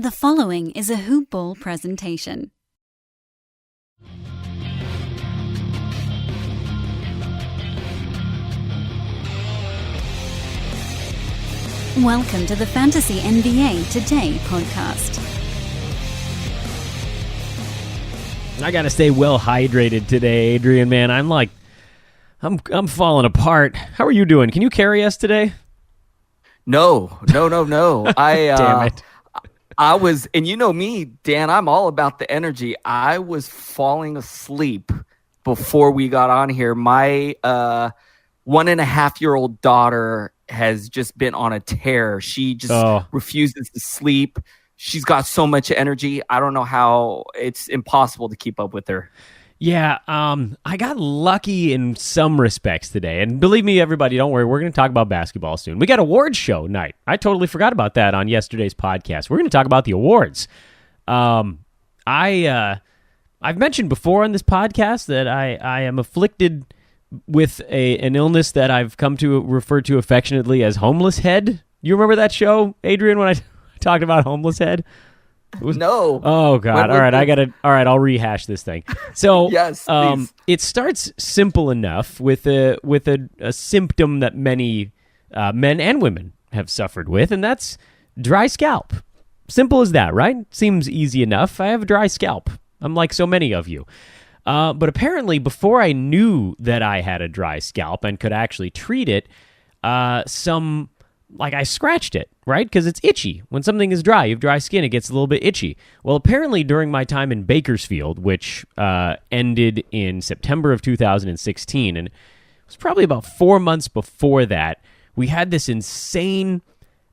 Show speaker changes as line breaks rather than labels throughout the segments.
The following is a Hoop Ball presentation. Welcome to the Fantasy NBA Today podcast.
I gotta stay well hydrated today, Adrian. Man, I'm falling apart. How are you doing? Can you carry us today?
No.
Damn it.
I was, and you know me, Dan, I'm all about the energy. I was falling asleep before we got on here. My 1.5-year-old daughter has just been on a tear. She just refuses to sleep. She's got so much energy. I don't know how. It's impossible to keep up with her.
Yeah, I got lucky in some respects today. And believe me, everybody, don't worry. We're going to talk about basketball soon. We got awards show night. I totally forgot about that on yesterday's podcast. We're going to talk about the awards. I've mentioned before on this podcast that I am afflicted with an illness that I've come to refer to affectionately as homeless head. You remember that show, Adrian, when I talked about homeless head?
No.
Oh God! All right, I'll rehash this thing. So,
yes, please.
It starts simple enough with a symptom that many men and women have suffered with, and that's dry scalp. Simple as that, right? Seems easy enough. I have a dry scalp. I'm like so many of you. But apparently, before I knew that I had a dry scalp and could actually treat it, I scratched it, right? Because it's itchy. When something is dry, you have dry skin, it gets a little bit itchy. Well, apparently during my time in Bakersfield, which ended in September of 2016, and it was probably about 4 months before that, we had this insane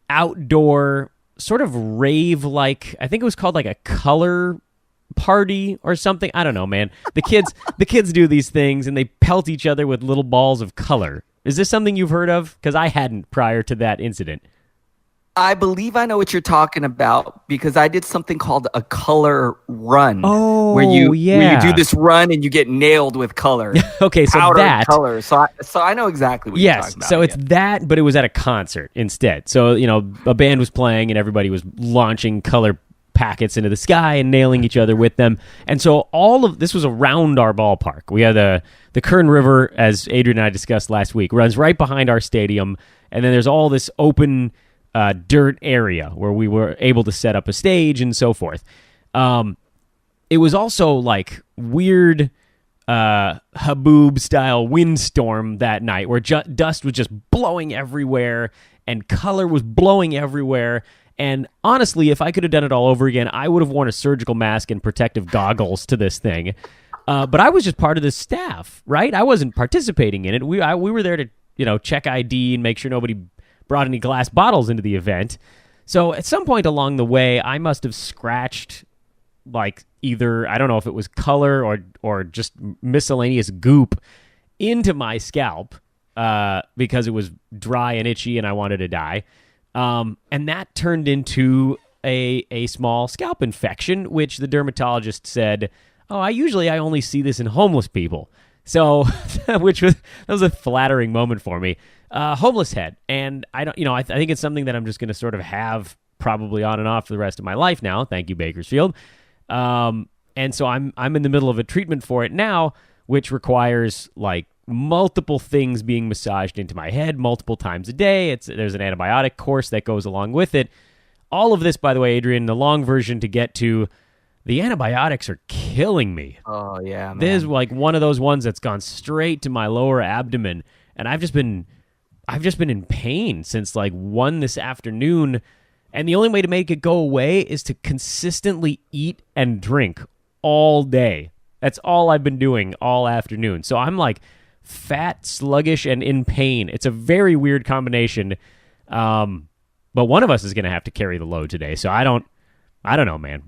outdoor sort of rave-like, I think it was called like a color party or something. I don't know, man. The kids do these things, and they pelt each other with little balls of color. Is this something you've heard of? Because I hadn't prior to that incident.
I believe I know what you're talking about because I did something called a color run.
Oh,
where you do this run and you get nailed with color.
Okay, so
powder
that
color. So I know exactly what you're talking about.
Yes, so it's that, but it was at a concert instead. So a band was playing and everybody was launching color packets into the sky and nailing each other with them. And so all of this was around our ballpark. We had the Kern River, as Adrian and I discussed last week, runs right behind our stadium. And then there's all this open dirt area where we were able to set up a stage and so forth. It was also like weird Haboob style windstorm that night where dust was just blowing everywhere and color was blowing everywhere. And honestly, if I could have done it all over again, I would have worn a surgical mask and protective goggles to this thing. But I was just part of the staff, right? I wasn't participating in it. We were there to, check ID and make sure nobody brought any glass bottles into the event. So at some point along the way, I must have scratched like either, I don't know if it was color or just miscellaneous goop into my scalp because it was dry and itchy and I wanted to die. And that turned into a small scalp infection, which the dermatologist said, I only see this in homeless people. So, that was a flattering moment for me. Homeless head. And I think it's something that I'm just going to sort of have probably on and off for the rest of my life now. Thank you, Bakersfield. And so I'm in the middle of a treatment for it now, which requires like multiple things being massaged into my head multiple times a day. There's an antibiotic course that goes along with it. All of this, by the way, Adrian, the long version to get to, the antibiotics are killing me.
Oh, yeah, man.
This is like one of those ones that's gone straight to my lower abdomen, and I've just been in pain since like 1 this afternoon, and the only way to make it go away is to consistently eat and drink all day. That's all I've been doing all afternoon. So I'm like fat, sluggish, and in pain. It's a very weird combination. But one of us is going to have to carry the load today. So I don't know, man.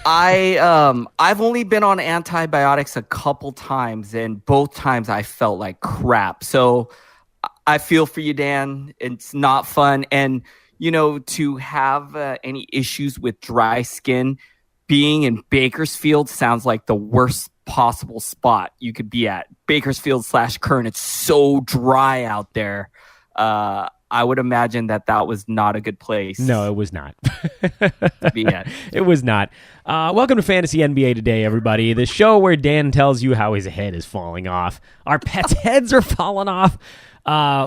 I've only been on antibiotics a couple times, and both times I felt like crap. So I feel for you, Dan. It's not fun. And, to have any issues with dry skin, being in Bakersfield sounds like the worst possible spot you could be at. Bakersfield /Kern. It's so dry out there. I would imagine that was not a good place.
No, it was not.
To be at.
It was not. Welcome to Fantasy NBA Today, everybody. The show where Dan tells you how his head is falling off. Our pets' heads are falling off.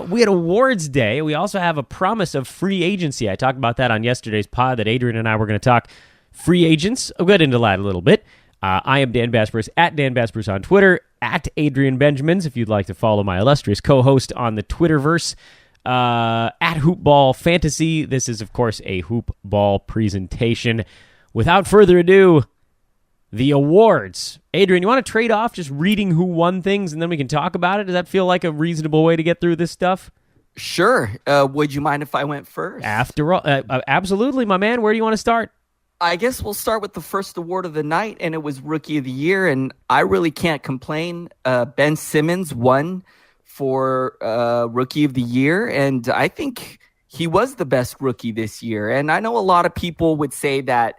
We had awards day. We also have a promise of free agency. I talked about that on yesterday's pod that Adrian and I were going to talk free agents. I'll get into that a little bit. I am Dan Basperis, at Dan Basperis on Twitter, at Adrian Benjamins, if you'd like to follow my illustrious co-host on the Twitterverse, at Hoopball Fantasy. This is, of course, a Hoopball presentation. Without further ado, the awards. Adrian, you want to trade off just reading who won things and then we can talk about it? Does that feel like a reasonable way to get through this stuff?
Sure. Would you mind if I went first?
After all, absolutely, my man. Where do you want to start?
I guess we'll start with the first award of the night, and it was Rookie of the Year, and I really can't complain. Ben Simmons won for Rookie of the Year, and I think he was the best rookie this year. And I know a lot of people would say that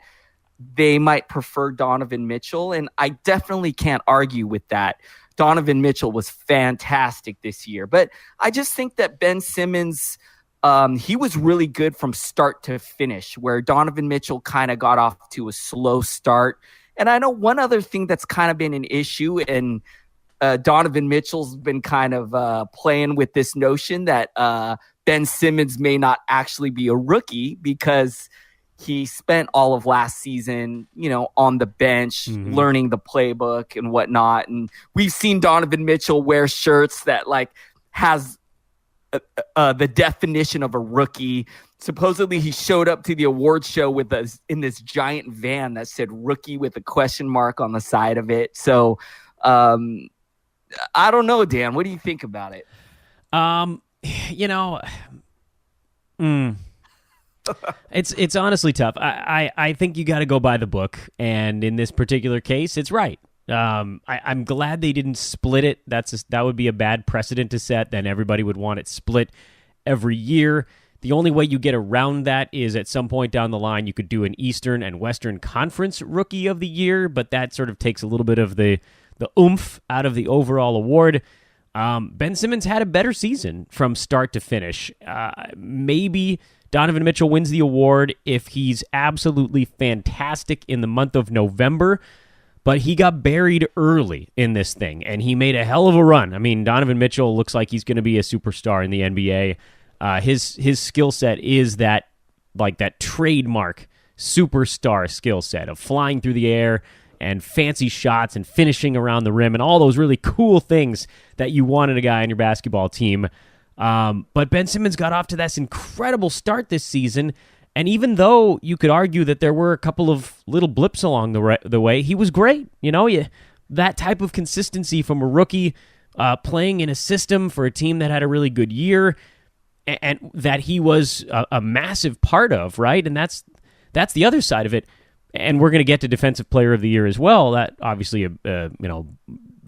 they might prefer Donovan Mitchell, and I definitely can't argue with that. Donovan Mitchell was fantastic this year, but I just think that Ben Simmons, he was really good from start to finish, where Donovan Mitchell kind of got off to a slow start. And I know one other thing that's kind of been an issue, and Donovan Mitchell's been kind of playing with this notion that Ben Simmons may not actually be a rookie because he spent all of last season, on the bench, learning the playbook and whatnot. And we've seen Donovan Mitchell wear shirts that has the definition of a rookie. Supposedly he showed up to the award show in this giant van that said rookie with a question mark on the side of it. So I don't know, Dan, what do you think about it?
It's honestly tough. I think you got to go by the book, and in this particular case, it's right. I'm glad they didn't split it. That would be a bad precedent to set. Then everybody would want it split every year. The only way you get around that is at some point down the line you could do an Eastern and Western Conference Rookie of the Year, but that sort of takes a little bit of the oomph out of the overall award. Ben Simmons had a better season from start to finish. Maybe Donovan Mitchell wins the award if he's absolutely fantastic in the month of November, but he got buried early in this thing, and he made a hell of a run. I mean, Donovan Mitchell looks like he's going to be a superstar in the NBA. His skill set is that trademark superstar skill set of flying through the air and fancy shots and finishing around the rim and all those really cool things that you want in a guy on your basketball team. But Ben Simmons got off to this incredible start this season, and even though you could argue that there were a couple of little blips along the way, he was great. That type of consistency from a rookie playing in a system for a team that had a really good year and that he was a massive part of, right? And that's the other side of it. And we're going to get to Defensive Player of the Year as well. That obviously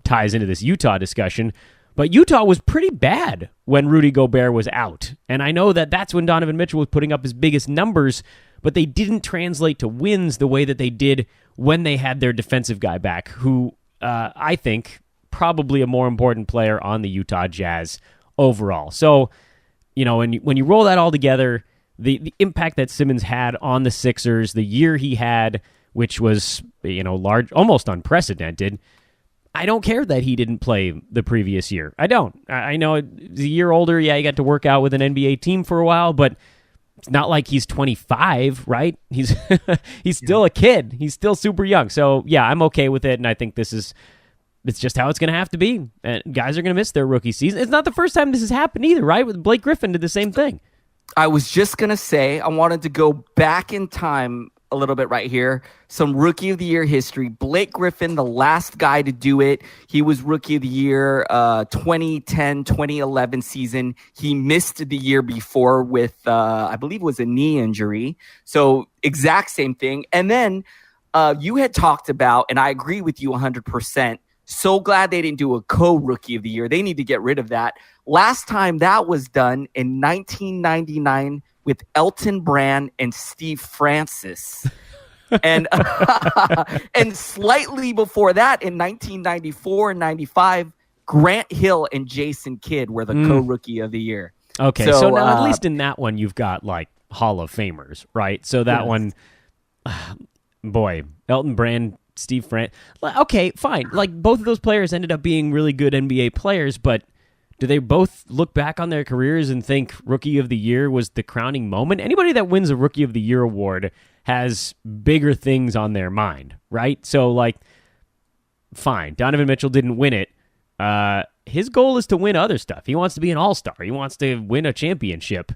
ties into this Utah discussion. But Utah was pretty bad when Rudy Gobert was out. And I know that that's when Donovan Mitchell was putting up his biggest numbers, but they didn't translate to wins the way that they did when they had their defensive guy back, who I think probably a more important player on the Utah Jazz overall. So, when you roll that all together, the impact that Simmons had on the Sixers, the year he had, which was, large, almost unprecedented, I don't care that he didn't play the previous year. I don't. I know he's a year older. Yeah, he got to work out with an NBA team for a while, but it's not like he's 25, right? He's still a kid. He's still super young. So, yeah, I'm okay with it, and I think it's just how it's going to have to be. And guys are going to miss their rookie season. It's not the first time this has happened either, right? With Blake Griffin did the same thing.
I was just going to say, I wanted to go back in time a little bit right here. Some Rookie of the Year history. Blake Griffin, the last guy to do it. He was Rookie of the Year 2010-2011 season. He missed the year before with, I believe it was a knee injury. So exact same thing. And then you had talked about, and I agree with you 100%, so glad they didn't do a co-Rookie of the Year. They need to get rid of that. Last time that was done in 1999 with Elton Brand and Steve Francis. And and slightly before that, in 1994 and 95, Grant Hill and Jason Kidd were the co-Rookie of the Year.
Okay, so now at least in that one you've got like Hall of Famers, right? So that one, boy, Elton Brand, Steve Francis. Okay, fine. Like both of those players ended up being really good NBA players, but do they both look back on their careers and think Rookie of the Year was the crowning moment? Anybody that wins a Rookie of the Year award has bigger things on their mind, right? So, like, fine. Donovan Mitchell didn't win it. His goal is to win other stuff. He wants to be an all-star. He wants to win a championship.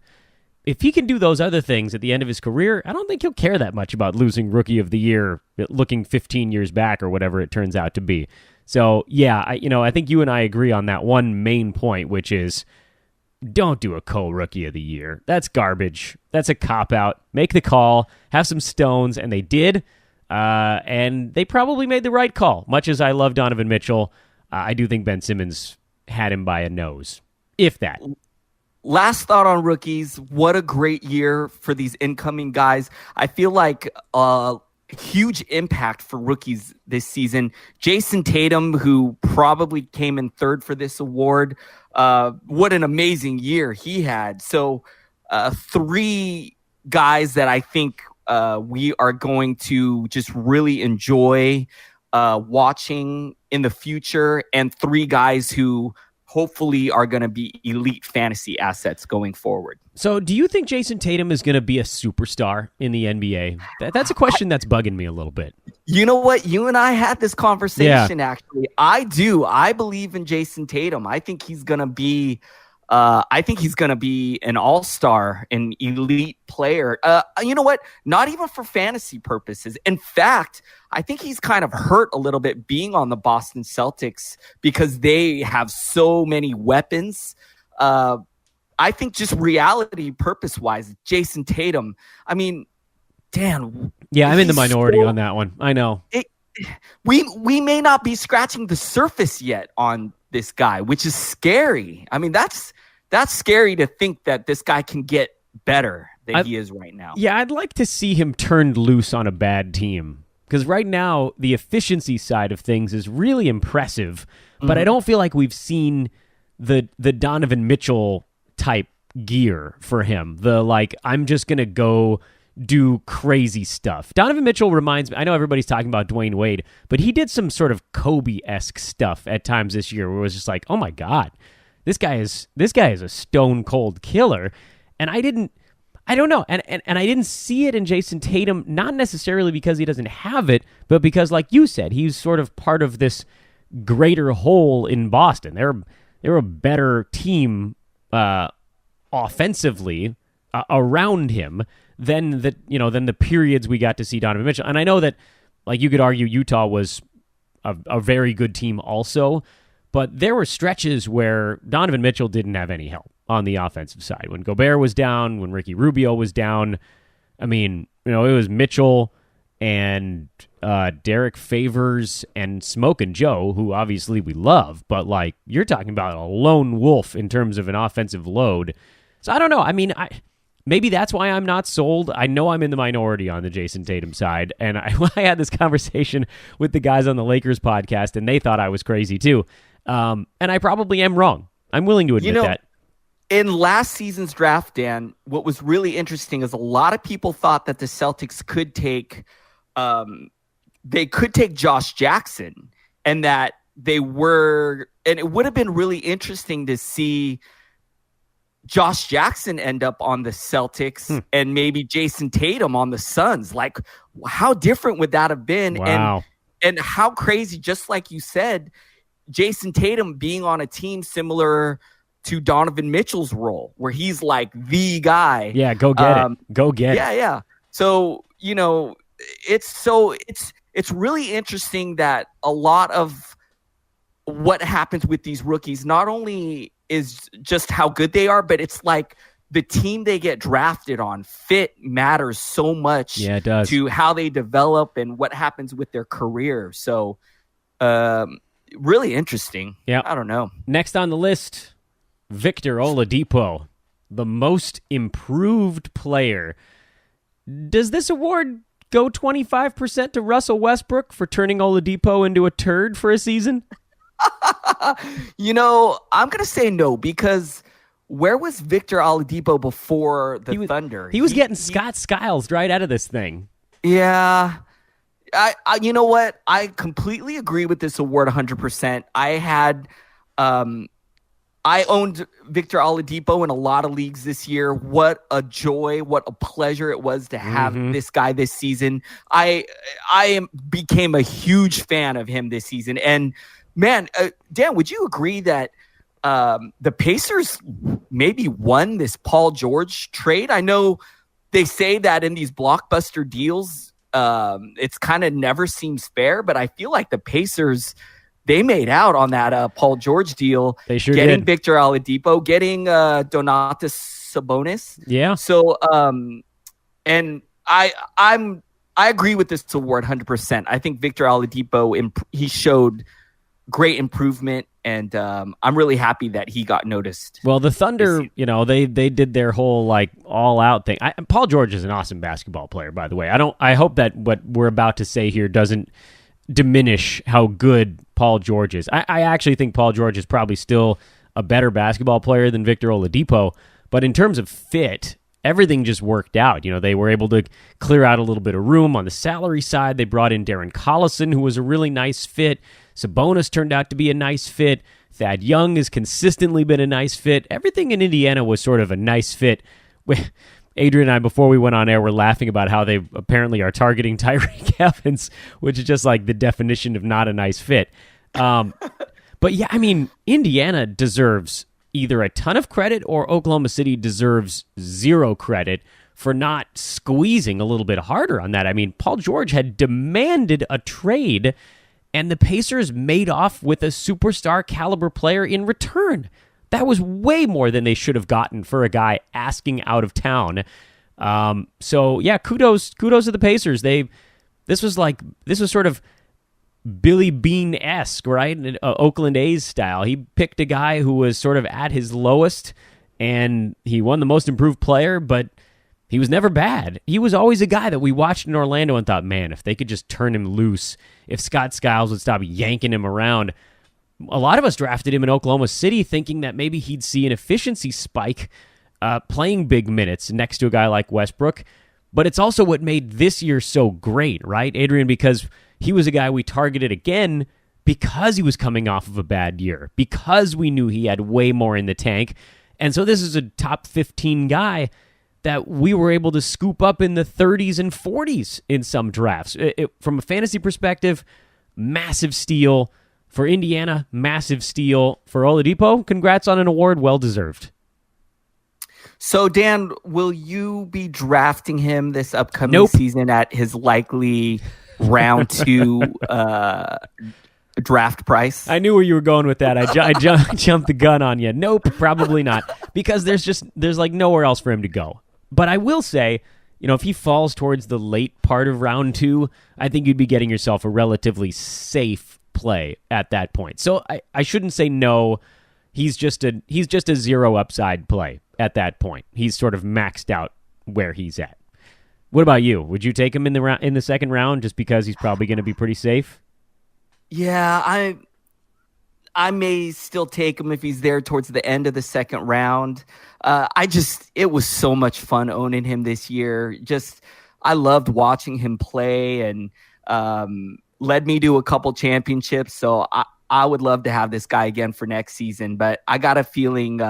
If he can do those other things at the end of his career, I don't think he'll care that much about losing Rookie of the Year looking 15 years back or whatever it turns out to be. So, yeah, I think you and I agree on that one main point, which is don't do a co-Rookie of the Year. That's garbage. That's a cop-out. Make the call. Have some stones, and they did. And they probably made the right call. Much as I love Donovan Mitchell, I do think Ben Simmons had him by a nose, if that.
Last thought on rookies. What a great year for these incoming guys. I feel like huge impact for rookies this season. Jason Tatum, who probably came in third for this award. What an amazing year he had. So 3 guys that I think we are going to just really enjoy watching in the future, and 3 guys who hopefully are going to be elite fantasy assets going forward.
So do you think Jason Tatum is going to be a superstar in the NBA? That's a question that's bugging me a little bit.
You know what? You and I had this conversation, actually. I do. I believe in Jason Tatum. I think he's going to be an all-star, an elite player. You know what? Not even for fantasy purposes. In fact, I think he's kind of hurt a little bit being on the Boston Celtics because they have so many weapons. I think just reality purpose-wise, Jason Tatum, I mean, Dan.
Yeah, I'm in the minority on that one. I know.
We may not be scratching the surface yet on this guy, which is scary. I mean, that's scary to think that this guy can get better than he is right now.
Yeah, I'd like to see him turned loose on a bad team. Because right now, the efficiency side of things is really impressive, but I don't feel like we've seen the Donovan Mitchell type gear for him. The, like, I'm just going to go do crazy stuff. Donovan Mitchell reminds me, I know everybody's talking about Dwayne Wade, but he did some sort of Kobe-esque stuff at times this year where it was just like, oh my God, this guy is a stone cold killer. And I don't know. And I didn't see it in Jason Tatum, not necessarily because he doesn't have it, but because, like you said, he's sort of part of this greater whole in Boston. They're a better team offensively around him than the periods we got to see Donovan Mitchell. And I know that, like, you could argue Utah was a very good team also, but there were stretches where Donovan Mitchell didn't have any help on the offensive side. When Gobert was down, when Ricky Rubio was down, I mean, it was Mitchell and Derek Favors and Smokin' Joe, who obviously we love, but, like, you're talking about a lone wolf in terms of an offensive load. So I don't know. I mean, maybe that's why I'm not sold. I know I'm in the minority on the Jason Tatum side, and I had this conversation with the guys on the Lakers podcast, and they thought I was crazy too. And I probably am wrong. I'm willing to admit that.
In last season's draft, Dan, what was really interesting is a lot of people thought that the Celtics could take Josh Jackson, and that and it would have been really interesting to see Josh Jackson end up on the Celtics and maybe Jason Tatum on the Suns. Like, how different would that have been?
Wow.
And how crazy, just like you said, Jason Tatum being on a team similar to Donovan Mitchell's role, where he's like the guy.
Yeah, go get it. Go get it.
Yeah. So, it's really interesting that a lot of what happens with these rookies not only is just how good they are, but it's like the team they get drafted on. Fit matters so much
it does.
To how they develop and what happens with their career. So really interesting.
Yeah.
I don't know.
Next on the list, Victor Oladipo, the most improved player. Does this award go 25% to Russell Westbrook for turning Oladipo into a turd for a season?
I'm going to say no, because where was Victor Oladipo before the Thunder?
He was getting Scott Skiles right out of this thing.
Yeah. I you know what? I completely agree with this award 100%. I owned Victor Oladipo in a lot of leagues this year. What a joy, what a pleasure it was to have this guy this season. I became a huge fan of him this season. And man, Dan, would you agree that the Pacers maybe won this Paul George trade? I know they say that in these blockbuster deals, it's kind of never seems fair, but I feel like the Pacers, they made out on that Paul George deal.
They sure
getting
did.
Victor Oladipo, getting Donatas Sabonis.
Yeah.
So, and I agree with this award 100%. I think Victor Oladipo, he showed great improvement, and I'm really happy that he got noticed.
Well, the Thunder, they did their whole like all out thing. Paul George is an awesome basketball player, by the way. I hope that what we're about to say here doesn't diminish how good Paul George is. I actually think Paul George is probably still a better basketball player than Victor Oladipo, but in terms of fit, everything just worked out. They were able to clear out a little bit of room on the salary side. They brought in Darren Collison, who was a really nice fit. Sabonis turned out to be a nice fit. Thad Young has consistently been a nice fit. Everything in Indiana was sort of a nice fit. Adrian and I, before we went on air, were laughing about how they apparently are targeting Tyreke Evans, which is just like the definition of not a nice fit. But yeah, I mean, Indiana deserves either a ton of credit or Oklahoma City deserves zero credit for not squeezing a little bit harder on that. I mean, Paul George had demanded a trade, and the Pacers made off with a superstar caliber player in return. That was way more than they should have gotten for a guy asking out of town. So yeah, kudos to the Pacers. This was sort of Billy Beane-esque, right? Oakland A's style. He picked a guy who was sort of at his lowest, and he won the most improved player, but he was never bad. He was always a guy that we watched in Orlando and thought, man, if they could just turn him loose, if Scott Skiles would stop yanking him around. A lot of us drafted him in Oklahoma City thinking that maybe he'd see an efficiency spike playing big minutes next to a guy like Westbrook. But it's also what made this year so great, right, Adrian? Because he was a guy we targeted again because he was coming off of a bad year, because we knew he had way more in the tank. And so this is a top 15 guy that we were able to scoop up in the 30s and 40s in some drafts. From a fantasy perspective, massive steal. For Indiana, massive steal. For Oladipo, congrats on an award, well-deserved.
So, Dan, will you be drafting him this upcoming season at his likely round 2 draft price?
I knew where you were going with that. I jumped the gun on you. Nope, probably not. Because there's like nowhere else for him to go. But I will say, if he falls towards the late part of round 2, I think you'd be getting yourself a relatively safe play at that point. So I shouldn't say no. He's just a zero upside play at that point. He's sort of maxed out where he's at. What about you? Would you take him in the second round just because he's probably going to be pretty safe?
Yeah, I may still take him if he's there towards the end of the second round. It was so much fun owning him this year. I loved watching him play, and led me to a couple championships. So I would love to have this guy again for next season, but I got a feeling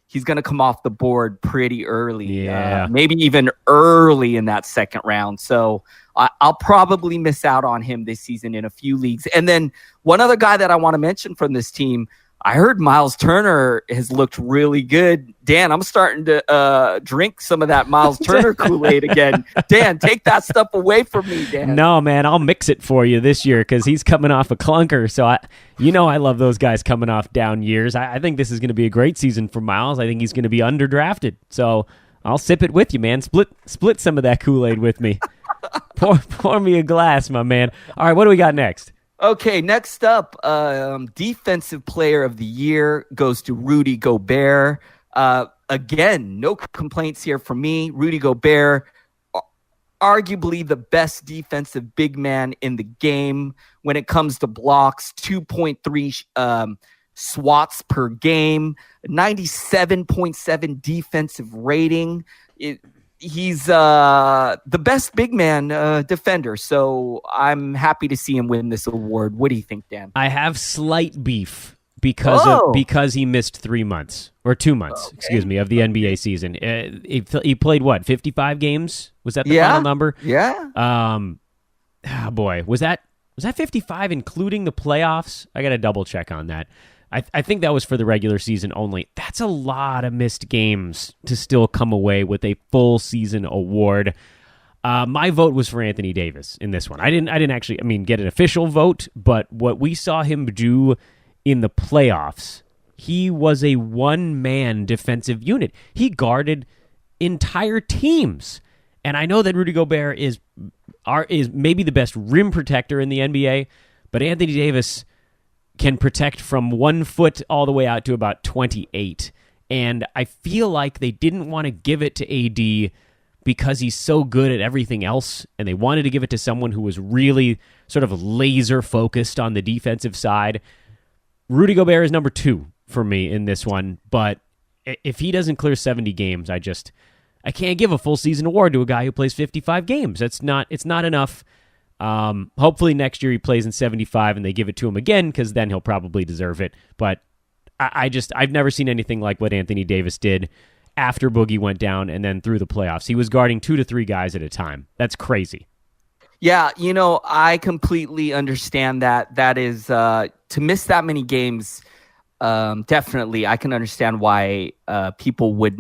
he's going to come off the board pretty early.
Yeah.
Maybe even early in that second round. So I'll probably miss out on him this season in a few leagues. And then one other guy that I want to mention from this team, I heard Miles Turner has looked really good. Dan, I'm starting to drink some of that Miles Turner Kool-Aid again. Dan, take that stuff away from me, Dan.
No, man, I'll mix it for you this year because he's coming off a clunker. So, I love those guys coming off down years. I think this is going to be a great season for Miles. I think he's going to be underdrafted. So I'll sip it with you, man. Split some of that Kool-Aid with me. pour me a glass, my man. All right, what do we got next?
Okay, next up, Defensive Player of the Year goes to Rudy Gobert. Again, no complaints here from me. Rudy Gobert, arguably the best defensive big man in the game when it comes to blocks, 2.3 swats per game, 97.7 defensive rating. He's the best big man defender, so I'm happy to see him win this award. What do you think, Dan?
I have slight beef because he missed 3 months or 2 months, excuse me, of the NBA season. He played what, 55 games? Was that the final number?
Yeah.
Boy, was that 55 including the playoffs? I got to double check on that. I think that was for the regular season only. That's a lot of missed games to still come away with a full season award. My vote was for Anthony Davis in this one. I didn't actually, get an official vote, but what we saw him do in the playoffs, he was a one-man defensive unit. He guarded entire teams. And I know that Rudy Gobert is maybe the best rim protector in the NBA, but Anthony Davis can protect from 1 foot all the way out to about 28. And I feel like they didn't want to give it to AD because he's so good at everything else, and they wanted to give it to someone who was really sort of laser focused on the defensive side. Rudy Gobert is number 2 for me in this one, but if he doesn't clear 70 games, I can't give a full season award to a guy who plays 55 games. It's not enough. Hopefully next year he plays in 75 and they give it to him again, because then he'll probably deserve it. But I've never seen anything like what Anthony Davis did after Boogie went down and then through the playoffs. He was guarding 2 to 3 guys at a time. That's crazy.
Yeah, I completely understand that. That is, to miss that many games, definitely, I can understand why people would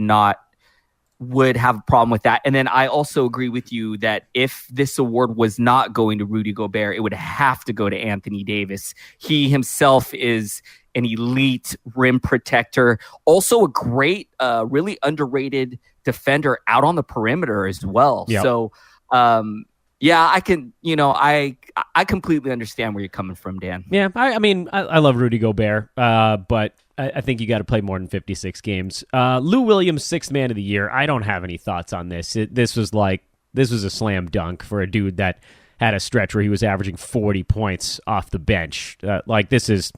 have a problem with that. And then I also agree with you that if this award was not going to Rudy Gobert, it would have to go to Anthony Davis. He himself is an elite rim protector, also a great, really underrated defender out on the perimeter as well. Yep. So, I can, I completely understand where you're coming from, Dan.
Yeah, I love Rudy Gobert, but I think you got to play more than 56 games. Lou Williams, 6th man of the year. I don't have any thoughts on this. This was a slam dunk for a dude that had a stretch where he was averaging 40 points off the bench. This is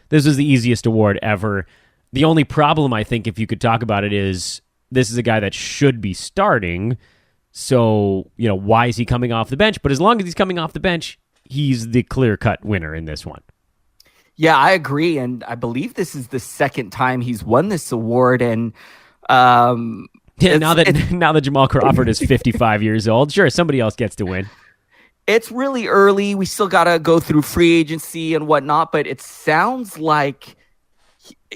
the easiest award ever. The only problem, I think, if you could talk about it, is this is a guy that should be starting. So, why is he coming off the bench? But as long as he's coming off the bench, he's the clear-cut winner in this one.
Yeah, I agree. And I believe this is the second time he's won this award. And now
that Jamal Crawford is 55 years old, sure, somebody else gets to win.
It's really early. We still got to go through free agency and whatnot, but it sounds like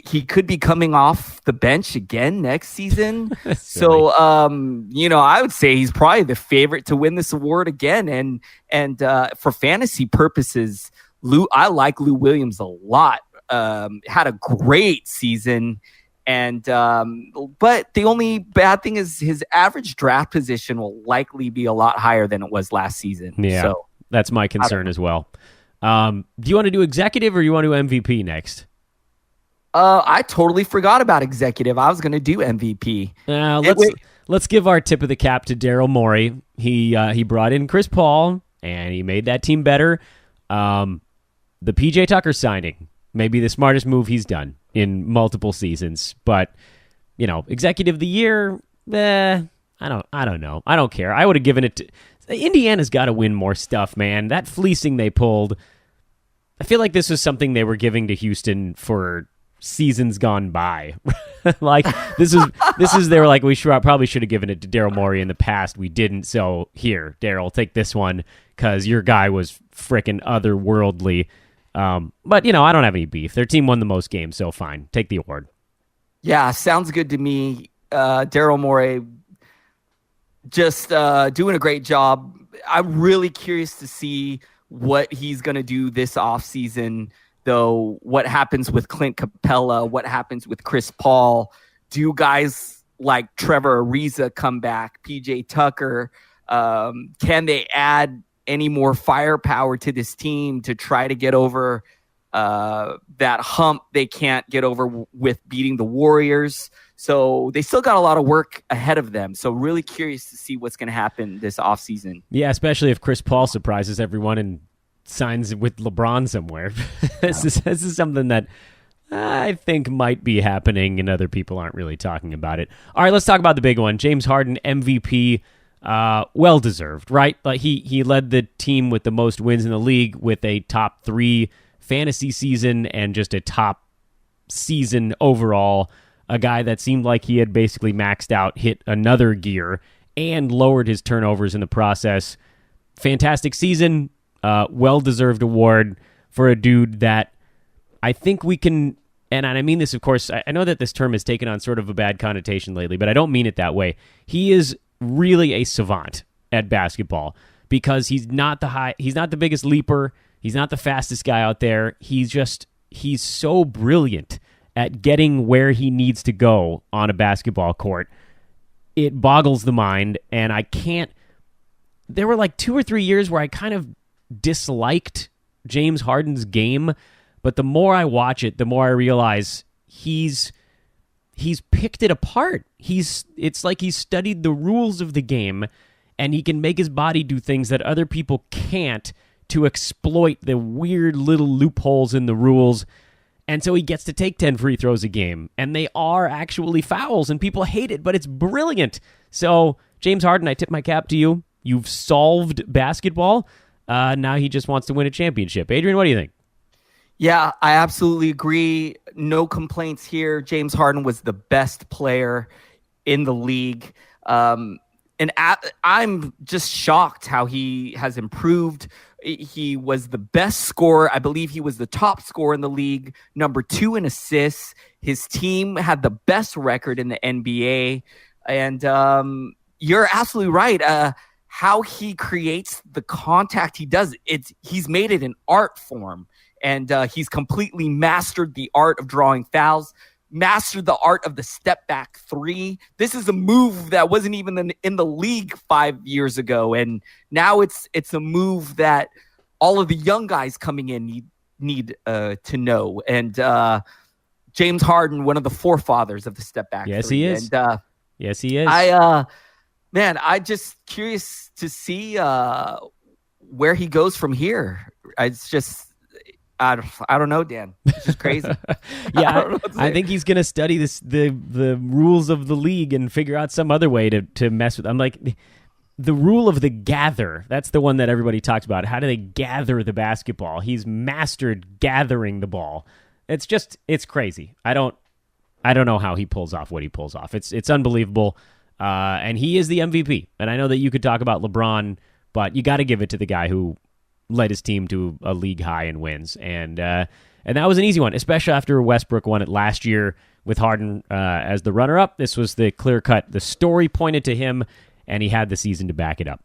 he could be coming off the bench again next season. So, I would say he's probably the favorite to win this award again. And for fantasy purposes, I like Lou Williams a lot. Had a great season. And but the only bad thing is his average draft position will likely be a lot higher than it was last season.
Yeah, so, that's my concern as well. Do you want to do executive or you want to do MVP next?
I totally forgot about executive. I was going to do MVP.
Let's give our tip of the cap to Daryl Morey. He brought in Chris Paul and he made that team better. The PJ Tucker signing, maybe the smartest move he's done in multiple seasons. But executive of the year, I don't know. I don't care. I would have given it to Indiana's. Got to win more stuff, man. That fleecing they pulled. I feel like this was something they were giving to Houston for seasons gone by. This is they were like, probably should have given it to Daryl Morey in the past. We didn't. So here, Daryl, take this one because your guy was freaking otherworldly. But I don't have any beef. Their team won the most games, so fine. Take the award.
Yeah, sounds good to me. Daryl Morey just doing a great job. I'm really curious to see what he's going to do this offseason, though. What happens with Clint Capella? What happens with Chris Paul? Do guys like Trevor Ariza come back? PJ Tucker? Can they add any more firepower to this team to try to get over that hump they can't get over with beating the Warriors? So they still got a lot of work ahead of them. So really curious to see what's going to happen this offseason.
Yeah, especially if Chris Paul surprises everyone and signs with LeBron somewhere. This is something that I think might be happening, and other people aren't really talking about it. All right, let's talk about the big one. James Harden, MVP, well deserved, right? Like he led the team with the most wins in the league with a top 3 fantasy season and just a top season overall. A guy that seemed like he had basically maxed out, hit another gear, and lowered his turnovers in the process. Fantastic season, well deserved award for a dude that I think we can, and I mean this, of course, I know that this term has taken on sort of a bad connotation lately, but I don't mean it that way. He is really a savant at basketball because he's not the biggest leaper. He's not the fastest guy out there. He's so brilliant at getting where he needs to go on a basketball court. It boggles the mind, and there were like 2 or 3 years where I kind of disliked James Harden's game. But the more I watch it, the more I realize he's picked it apart. It's like he's studied the rules of the game, and he can make his body do things that other people can't to exploit the weird little loopholes in the rules. And so he gets to take 10 free throws a game, and they are actually fouls, and people hate it, but it's brilliant. So, James Harden, I tip my cap to you. You've solved basketball. Now he just wants to win a championship. Adrian, what do you think?
Yeah, I absolutely agree. No complaints here. James Harden was the best player in the league. I'm just shocked how he has improved. He was the best scorer. I believe he was the top scorer in the league, number 2 in assists. His team had the best record in the NBA. And you're absolutely right. How he creates the contact he does, he's made it an art form. And he's completely mastered the art of drawing fouls, mastered the art of the step-back 3. This is a move that wasn't even in the league 5 years ago. And now it's a move that all of the young guys coming in need to know. And James Harden, one of the forefathers of the step-back 3.
Yes, he is.
And,
yes, he is.
I'm just curious to see where he goes from here. It's just... I don't know, Dan. It's just crazy.
Yeah, I think he's going to study the rules of the league and figure out some other way to mess with. I'm like, the rule of the gather. That's the one that everybody talks about. How do they gather the basketball? He's mastered gathering the ball. It's crazy. I don't know how he pulls off what he pulls off. It's unbelievable. And he is the MVP. And I know that you could talk about LeBron, but you got to give it to the guy who led his team to a league high in wins. And that was an easy one, especially after Westbrook won it last year with Harden as the runner-up. This was the clear-cut. The story pointed to him, and he had the season to back it up.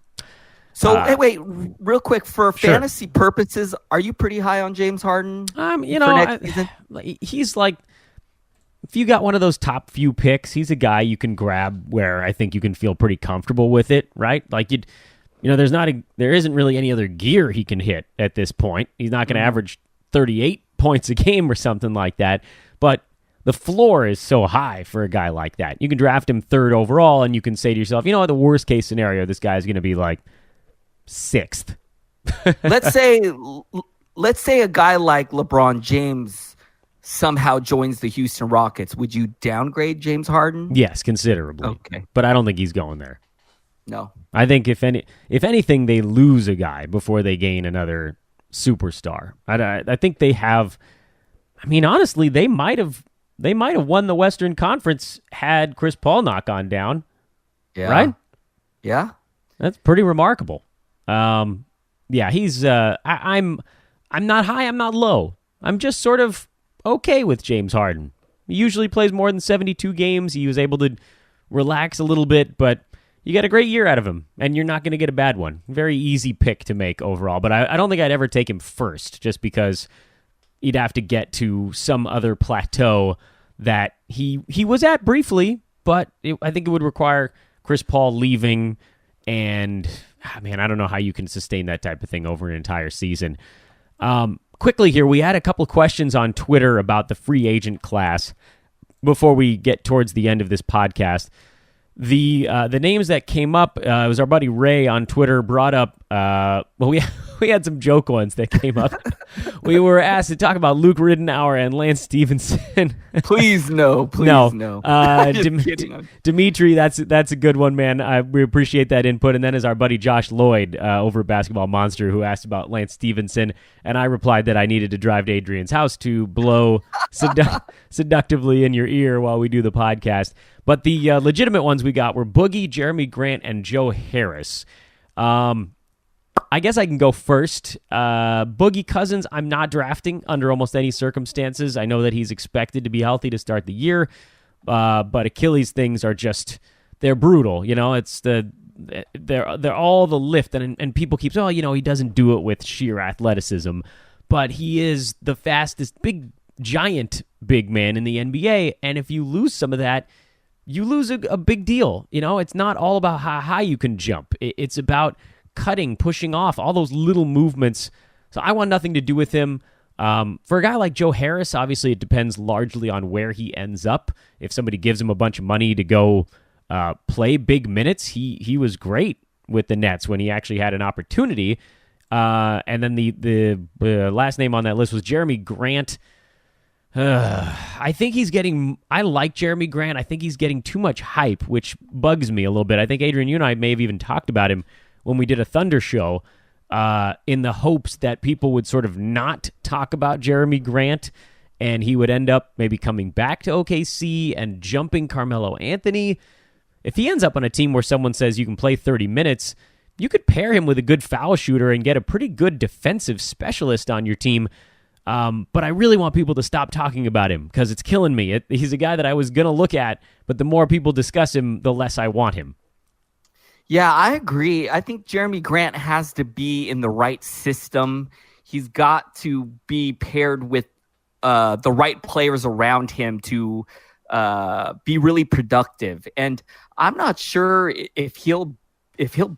So, hey, wait, real quick, for fantasy purposes, are you pretty high on James Harden?
He's like, if you got one of those top few picks, he's a guy you can grab where I think you can feel pretty comfortable with it, right? Like there isn't really any other gear he can hit at this point. He's not going to average 38 points a game or something like that. But the floor is so high for a guy like that. You can draft him 3rd overall, and you can say to yourself, the worst case scenario, this guy's going to be like 6th.
Let's say a guy like LeBron James somehow joins the Houston Rockets. Would you downgrade James Harden?
Yes, considerably.
Okay.
But I don't think he's going there.
No.
I think if anything, they lose a guy before they gain another superstar. I think they have. I mean, honestly, they might have won the Western Conference had Chris Paul not gone down.
Yeah.
Right.
Yeah.
That's pretty remarkable. Yeah, he's. I'm not high. I'm not low. I'm just sort of okay with James Harden. He usually plays more than 72 games. He was able to relax a little bit, but you get a great year out of him, and you're not going to get a bad one. Very easy pick to make overall, but I don't think I'd ever take him first just because he'd have to get to some other plateau that he was at briefly, but I think it would require Chris Paul leaving, and man, I don't know how you can sustain that type of thing over an entire season. Quickly here, we had a couple of questions on Twitter about the free agent class before we get towards the end of this podcast. The names that came up, it was our buddy Ray on Twitter brought up Well, we had some joke ones that came up. We were asked to talk about Luke Ridenour and Lance Stevenson.
Please no. Just kidding.
Dimitri, that's a good one, man. We appreciate that input. And then is our buddy Josh Lloyd over at Basketball Monster, who asked about Lance Stevenson, and I replied that I needed to drive to Adrian's house to blow seductively in your ear while we do the podcast. But the legitimate ones we got were Boogie, Jeremy Grant, and Joe Harris. I guess I can go first. Boogie Cousins, I'm not drafting under almost any circumstances. I know that he's expected to be healthy to start the year, but Achilles things are just, they're brutal. You know, it's they're all the lift, and people keep saying, he doesn't do it with sheer athleticism, but he is the fastest giant big man in the NBA, and if you lose some of that, you lose a big deal. It's not all about how high you can jump. It's about cutting, pushing off, all those little movements. So I want nothing to do with him. For a guy like Joe Harris, obviously it depends largely on where he ends up. If somebody gives him a bunch of money to go play big minutes, he was great with the Nets when he actually had an opportunity. And then the last name on that list was Jeremy Grant. I like Jeremy Grant. I think he's getting too much hype, which bugs me a little bit. I think, Adrian, you and I may have even talked about him when we did a Thunder show, in the hopes that people would sort of not talk about Jeremy Grant, and he would end up maybe coming back to OKC and jumping Carmelo Anthony. If he ends up on a team where someone says you can play 30 minutes, you could pair him with a good foul shooter and get a pretty good defensive specialist on your team. But I really want people to stop talking about him because it's killing me. He's a guy that I was going to look at, but the more people discuss him, the less I want him.
Yeah, I agree. I think Jeremy Grant has to be in the right system. He's got to be paired with the right players around him to be really productive. And I'm not sure if he'll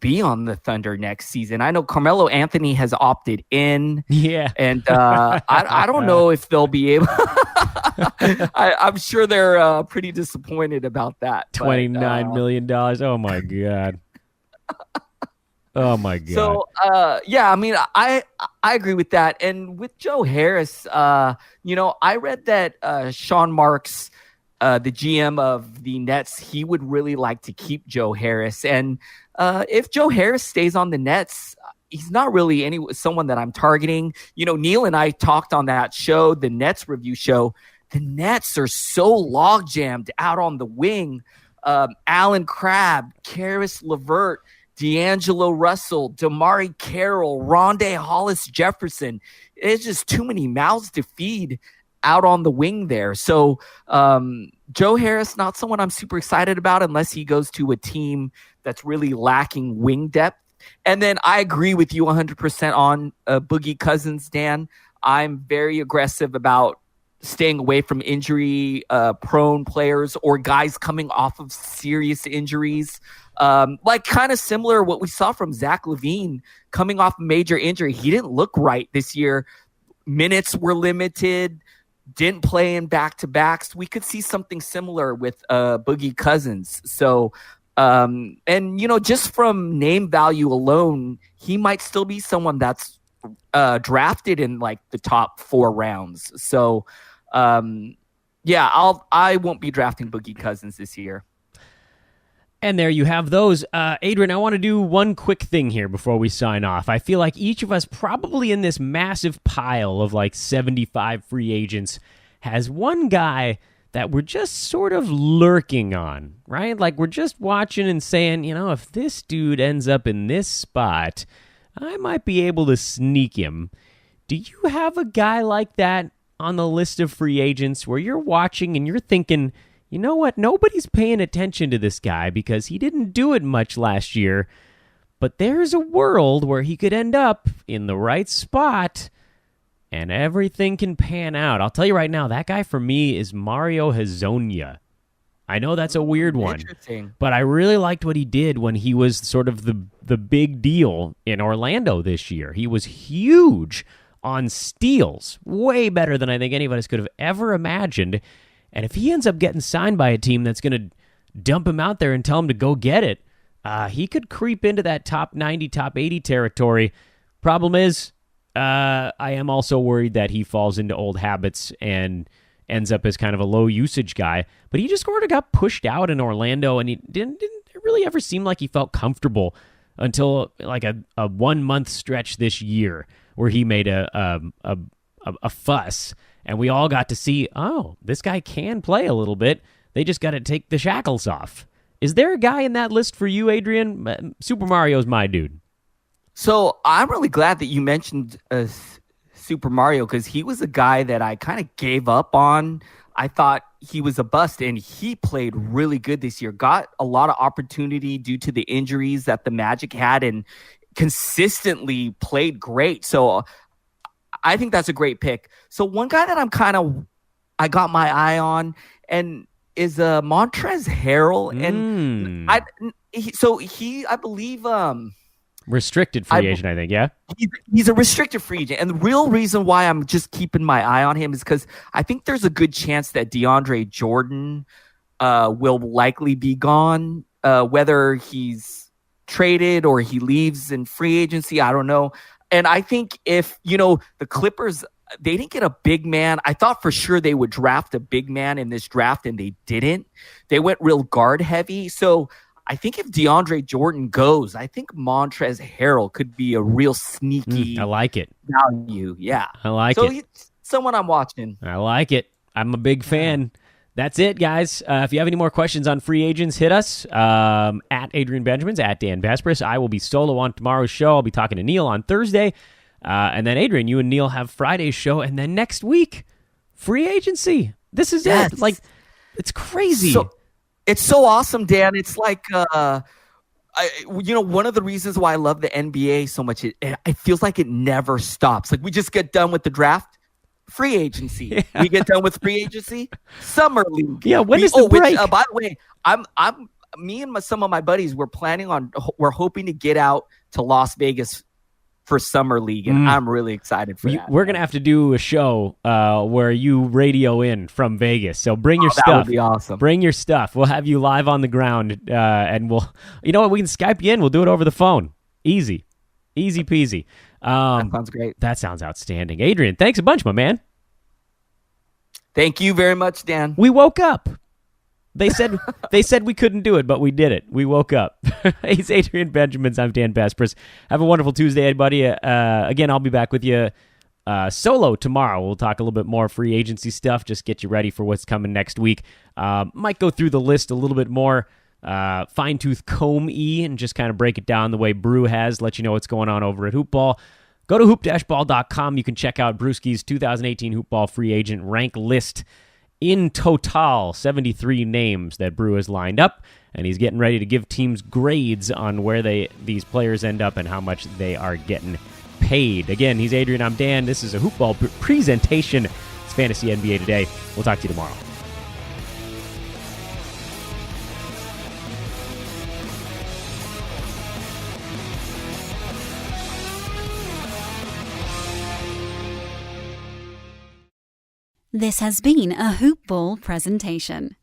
be on the Thunder next season. I know Carmelo Anthony has opted in.
Yeah.
And I don't know if they'll be able I'm sure they're pretty disappointed about that.
$29 million. Oh, my God. Oh, my God.
So, I mean, I agree with that. And with Joe Harris, I read that Sean Marks, the GM of the Nets, he would really like to keep Joe Harris. And if Joe Harris stays on the Nets, he's not really someone that I'm targeting. Neil and I talked on that show, the Nets review show. The Nets are so log jammed out on the wing. Alan Crabb, Karis LeVert, D'Angelo Russell, Damari Carroll, Rondé Hollis Jefferson. It's just too many mouths to feed out on the wing there. So Joe Harris, not someone I'm super excited about unless he goes to a team that's really lacking wing depth. And then I agree with you 100% on Boogie Cousins, Dan. I'm very aggressive about staying away from injury-prone players or guys coming off of serious injuries. Like kind of similar what we saw from Zach LaVine coming off a major injury. He didn't look right this year. Minutes were limited, didn't play in back-to-backs. We could see something similar with Boogie Cousins. So, just from name value alone, he might still be someone that's drafted in like the top 4 rounds. So, I won't be drafting Boogie Cousins this year.
And there you have those. Adrian, I want to do one quick thing here before we sign off. I feel like each of us probably in this massive pile of like 75 free agents has one guy that we're just sort of lurking on, right? Like we're just watching and saying, if this dude ends up in this spot, I might be able to sneak him. Do you have a guy like that on the list of free agents where you're watching and you're thinking, you know what? Nobody's paying attention to this guy because he didn't do it much last year, but there's a world where he could end up in the right spot and everything can pan out. I'll tell you right now, that guy for me is Mario Hezonja. I know that's a weird one, but I really liked what he did when he was sort of the big deal in Orlando this year. He was huge on steals, way better than I think any of us could have ever imagined. And if he ends up getting signed by a team that's going to dump him out there and tell him to go get it, he could creep into that top 90, top 80 territory. Problem is, I am also worried that he falls into old habits and ends up as kind of a low usage guy. But he just sort of got pushed out in Orlando, and he didn't really ever seem like he felt comfortable until like a 1 month stretch this year where he made a fuss, and we all got to see, oh, this guy can play a little bit. They just got to take the shackles off. Is there a guy in that list for you, Adrian? Super Mario's my dude.
So I'm really glad that you mentioned Super Mario, because he was a guy that I kind of gave up on. I thought he was a bust, and he played really good this year. Got a lot of opportunity due to the injuries that the Magic had, and consistently played great. So I think that's a great pick. So one guy that I got my eye on and is Montrezl Harrell, and I believe
restricted free agent, I think. Yeah,
he's a restricted free agent, and the real reason why I'm just keeping my eye on him is because I think there's a good chance that DeAndre Jordan will likely be gone, whether he's traded or he leaves in free agency. I don't know. And I think if the Clippers, they didn't get a big man. I thought for sure they would draft a big man in this draft, and they didn't. They went real guard heavy. So I think if DeAndre Jordan goes, I think Montrezl Harrell could be a real sneaky
I like it.
value. Yeah.
I like
so
it.
He's someone I'm watching.
I like it. I'm a big fan. That's it, guys. If you have any more questions on free agents, hit us at Adrian Benjamins, at Dan Vespris. I will be solo on tomorrow's show. I'll be talking to Neil on Thursday. And then, Adrian, you and Neil have Friday's show. And then next week, free agency. This is it. Like, it's crazy.
It's so awesome, Dan. It's like, one of the reasons why I love the NBA so much, it feels like it never stops. Like, we just get done with the draft, free agency. Yeah. We get done with free agency, summer league.
Yeah, when is the break?
By the way, me and some of my buddies, we're hoping to get out to Las Vegas for summer league, and I'm really excited for that.
We're gonna have to do a show where you radio in from Vegas. So bring your stuff.
That would be awesome.
Bring your stuff. We'll have you live on the ground, and we can Skype you in. We'll do it over the phone. Easy peasy.
That sounds great.
That sounds outstanding, Adrian. Thanks a bunch, my man.
Thank you very much, Dan.
We woke up. They said we couldn't do it, but we did it. We woke up. He's Adrian Benjamins. I'm Dan Vespris. Have a wonderful Tuesday, everybody. Again, I'll be back with you solo tomorrow. We'll talk a little bit more free agency stuff. Just get you ready for what's coming next week. Might go through the list a little bit more fine-tooth comb-y and just kind of break it down the way Brew has, let you know what's going on over at Hoopball. Go to hoop-ball.com. You can check out Brewski's 2018 Hoopball free agent rank list. In total, 73 names that Brew has lined up, and he's getting ready to give teams grades on where these players end up and how much they are getting paid. Again, he's Adrian, I'm Dan. This is a Hoopball presentation. It's Fantasy NBA Today. We'll talk to you tomorrow.
This has been a Hoopball presentation.